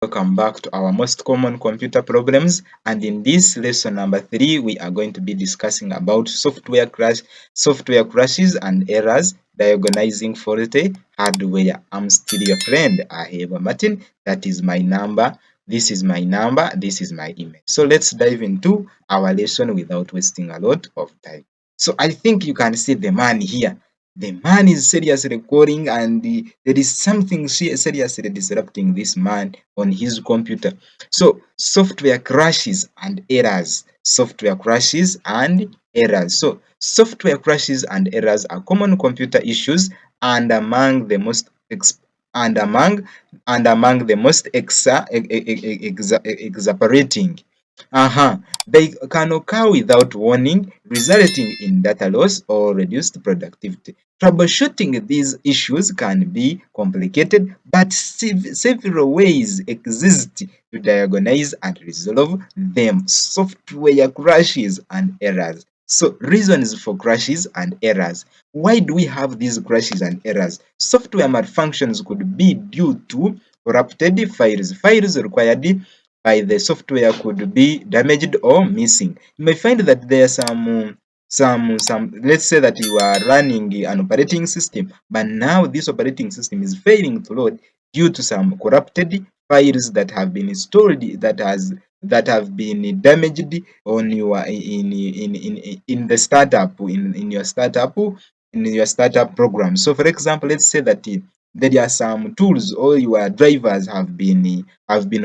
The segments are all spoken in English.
Welcome back to our most common computer problems, and in this lesson number 3 we are going to be discussing about software crashes and errors, diagnosing faulty hardware. I'm still your friend Aheba Martin. That is my number. This is my number. This is my email. So let's dive into our lesson without wasting a lot of time. So I think you can see the man here. The man is seriously recording, and there is something seriously disrupting this man on his computer. So software crashes and errors. Software crashes and errors. So software crashes and errors are common computer issues, and among the most and among the most exasperating. They can occur without warning, resulting in data loss or reduced productivity. Troubleshooting these issues can be complicated, but several ways exist to diagnose and resolve them. Software crashes and errors. So, reasons for crashes and errors. Why do we have these crashes and errors? Software malfunctions could be due to corrupted files. Files required by the software could be damaged or missing. You may find that there are some let's say that you are running an operating system, but now this operating system is failing to load due to some corrupted files that have been installed that have been damaged on your in the startup in your startup program. So for example, let's say that there are some tools or your drivers have been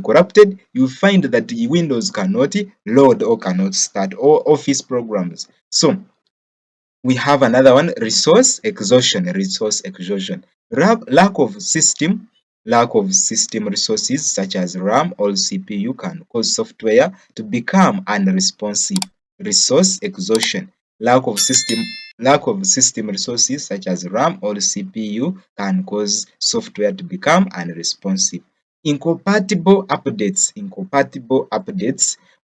corrupted. You find that Windows cannot load or cannot start or Office programs. So we have another one, resource exhaustion. Lack of system resources such as RAM or CPU can cause software to become unresponsive. Resource exhaustion. Lack of system resources such as RAM or CPU can cause software to become unresponsive. Incompatible updates.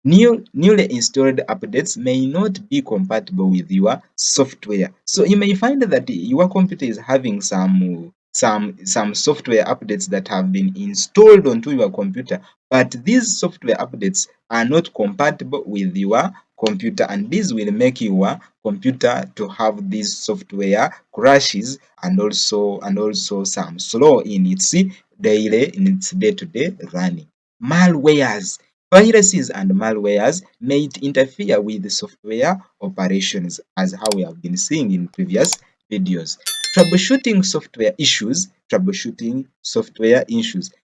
Newly installed updates may not be compatible with your software. So you may find that your computer is having some software updates that have been installed onto your computer, but these software updates are not compatible with your computer, and this will make your computer to have these software crashes and also some slow in its day-to-day running. Malwares. Viruses and malwares may interfere with the software operations, as how we have been seeing in previous videos. Troubleshooting software issues.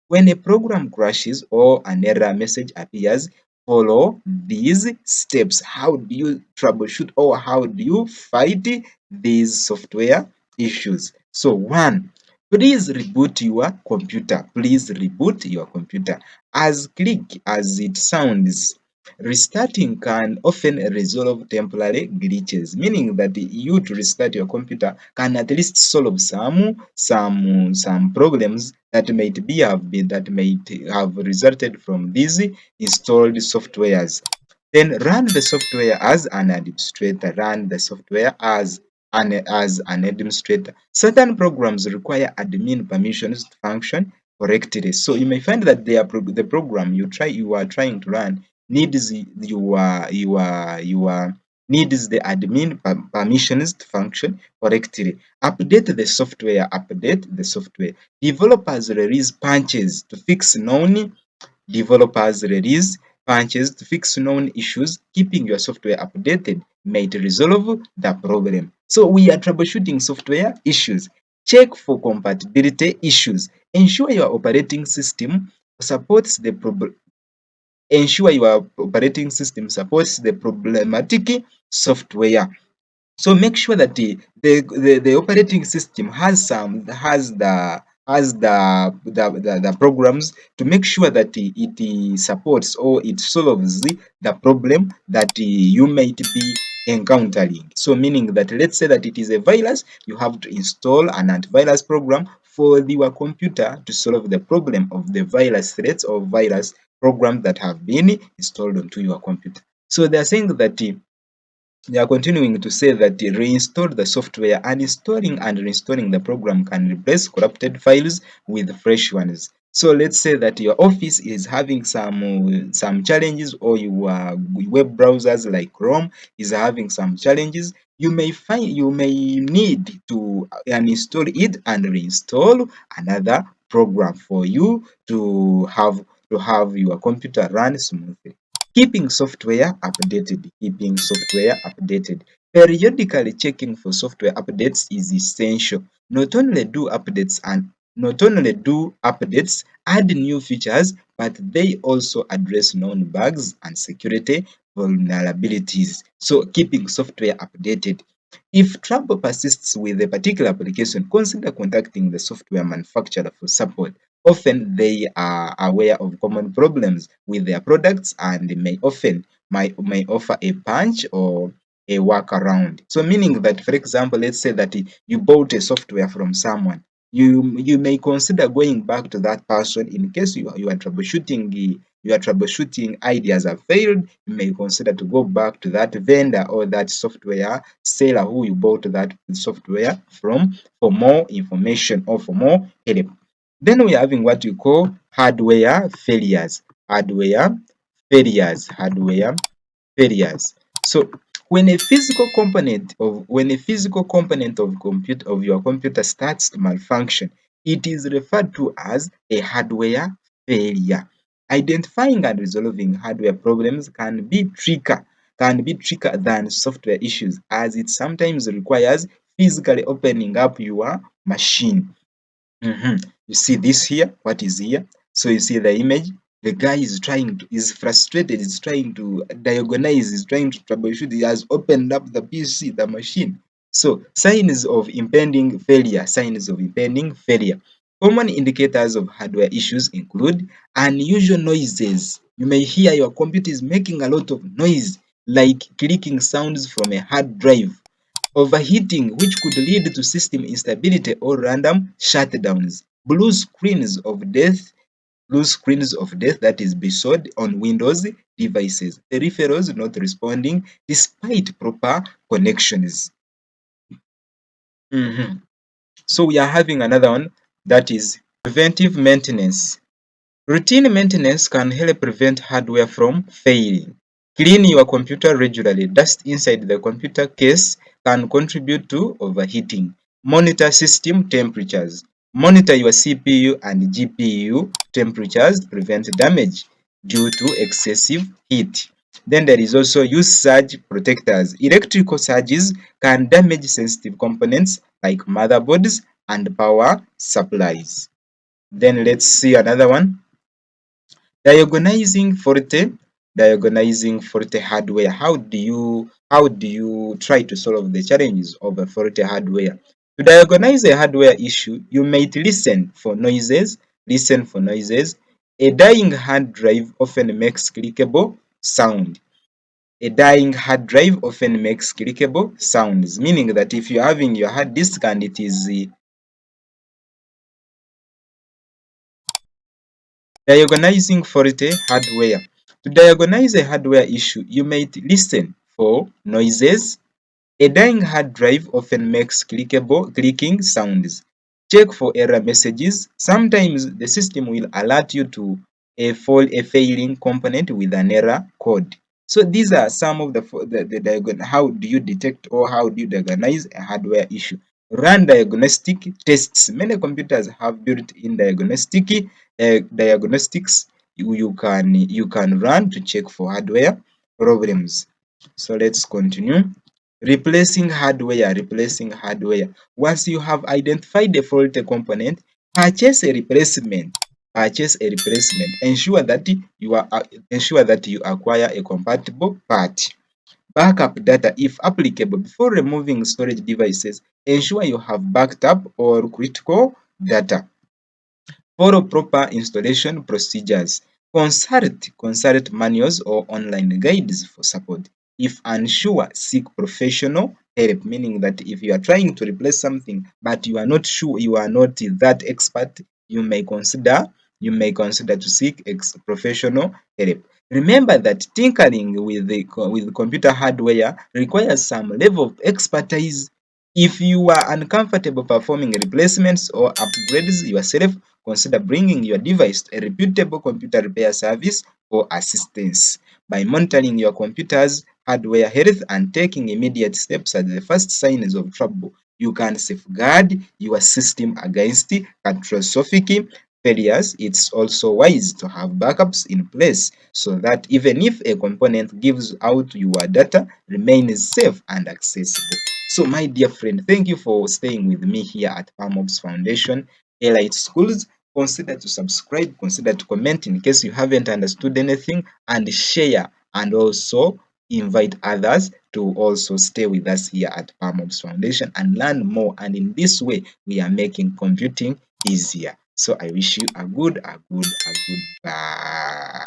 When a program crashes or an error message appears, follow these steps. How do you troubleshoot or how do you fight these software issues? So, one, please reboot your computer. Please reboot your computer. As quick as it sounds, restarting can often resolve temporary glitches, meaning that you to restart your computer can at least solve some problems that might have resulted from these installed softwares. Then run the software as an administrator. Run the software as an administrator. Certain programs require admin permissions to function correctly. So you may find that the program you are trying to run needs your needs the admin permissions to function correctly. Update the software. Update the software. Developers release patches to fix known Developers release patches to fix known issues. Keeping your software updated might resolve the problem. So we are troubleshooting software issues. Check for compatibility issues. Ensure your operating system supports the problem. Ensure your operating system supports the problematic software. So make sure that the operating system has the programs to make sure that it supports or it solves the problem that you might be encountering. So meaning that, let's say that it is a virus, you have to install an antivirus program for your computer to solve the problem of the virus threats or virus programs that have been installed onto your computer. So they are saying that they are continuing to say that reinstall the software. Uninstalling and reinstalling the program can replace corrupted files with fresh ones. So let's say that your office is having some challenges, or your web browsers like Chrome is having some challenges. You may need to uninstall it and reinstall another program for you to have your computer run smoothly. Keeping software updated. Periodically checking for software updates is essential. Not only do updates add new features, but they also address known bugs and security vulnerabilities. So keeping software updated. If trouble persists with a particular application, consider contacting the software manufacturer for support. Often they are aware of common problems with their products and may offer a patch or a workaround. So meaning that, for example, let's say that you bought a software from someone, you may consider going back to that person in case your troubleshooting ideas have failed. You may consider to go back to that vendor or that software seller who you bought that software from for more information or for more help. Then we are having what we call hardware failures. Hardware failures. So when a physical component of your computer starts to malfunction, it is referred to as a hardware failure. Identifying and resolving hardware problems can be trickier than software issues, as it sometimes requires physically opening up your machine. You see this here, what is here? So you see the image. The guy is frustrated, is trying to diagnose, is trying to troubleshoot. He has opened up the PC, the machine. So signs of impending failure. Common indicators of hardware issues include unusual noises. You may hear your computer is making a lot of noise, like clicking sounds from a hard drive. Overheating, which could lead to system instability or random shutdowns. Blue screens of death that is bestowed on Windows devices. Peripherals not responding despite proper connections. Mhm. So we are having another one, that is preventive maintenance. Routine maintenance can help prevent hardware from failing. Clean your computer regularly. Dust inside the computer case can contribute to overheating. Monitor system temperatures. Monitor your CPU and GPU temperatures to prevent damage due to excessive heat. Then there is also use surge protectors. Electrical surges can damage sensitive components like motherboards and power supplies. Then let's see another one. Diagonizing faulty hardware. How do you try to solve the challenges of a faulty hardware? To diagnose a hardware issue, you might listen for noises. A dying hard drive often makes clickable sound. A dying hard drive often makes clickable sounds, meaning that if you're having your hard disk and it is diagnosing faulty hardware. To diagnose a hardware issue, you might listen for noises. A dying hard drive often makes clicking sounds. Check for error messages. Sometimes the system will alert you to a failing component with an error code. So these are some of how do you detect or how do you diagnose a hardware issue. Run diagnostic tests. Many computers have built-in diagnostics you can run to check for hardware problems. So let's continue. Replacing hardware. Once you have identified the faulty component, purchase a replacement. Ensure that you acquire a compatible part. Backup data if applicable. Before removing storage devices, ensure you have backed up all critical data. Follow proper installation procedures. Consult manuals or online guides for support. If unsure, seek professional help, meaning that if you are trying to replace something but you are not sure, you are not that expert, you may consider to seek professional help. Remember that tinkering with computer hardware requires some level of expertise. If you are uncomfortable performing replacements or upgrades yourself, consider bringing your device to a reputable computer repair service for assistance. By monitoring your computer's hardware health and taking immediate steps at the first signs of trouble, you can safeguard your system against catastrophic failures. It's also wise to have backups in place so that even if a component gives out, your data remains safe and accessible. So, my dear friend, thank you for staying with me here at PalmOps Foundation Elite Schools. Consider to subscribe, consider to comment in case you haven't understood anything, and share, and also invite others to also stay with us here at PalmOps Foundation and learn more. And in this way, we are making computing easier. So I wish you a good bye.